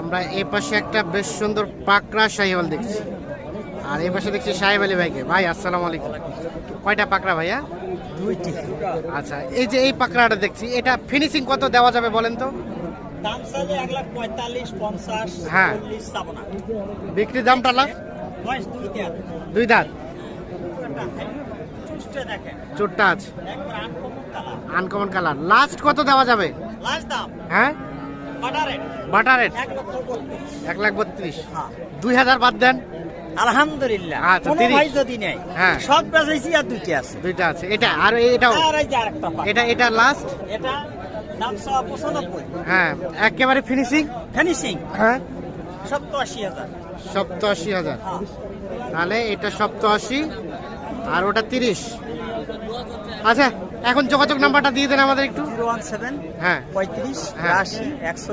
আমরা এই পাশে একটা বেশ সুন্দর পাকড়া শাহিওয়াল দেখছি, আর এই পাশে দেখছি সাহেব আলী ভাইকে। ভাই আসসালামু আলাইকুম, কয়টা পাকড়া ভাইয়া? দুইটি। আচ্ছা, এই যে এই পাকড়াটা দেখছি, এটা ফিনিশিং কত দেওয়া যাবে বলেন তো? দাম চাইলে 1,45,000, 50, হ্যাঁ। 40 চাবো না। বিক্রি দামটা লাস্ট? বয়স দুই দাঁত, চুষ্টে দেখেন, চোটটা আছে, একবার আনকমন কালার। লাস্ট কত দেওয়া যাবে? লাস্ট দাম হ্যাঁ, বাটারে বাটার রেট 1,32,000। 1,32,000। হ্যাঁ। 2,000 বাদ দেন। আলহামদুলিল্লাহ। আচ্ছা, কোনো 30 ভাই যদি নেই, হ্যাঁ। সব বেচাইছি আর দুইটি আছে। দুইটা আছে, এটা আর এটাও, আর এই যে আরেকটা পাক। এটা লাস্ট। এটা দাম 95,000। হ্যাঁ, একেবারে ফিনিশিং। ফিনিশিং হ্যাঁ, 87,000। 87,000। হ্যাঁ। তাহলে এটা 87 আর ওটা 30। আচ্ছা, এখন যোগাযোগ নাম্বারটা দিয়ে দেন আমাদের একটু। 017 হ্যাঁ 35 হ্যাঁ। 80 100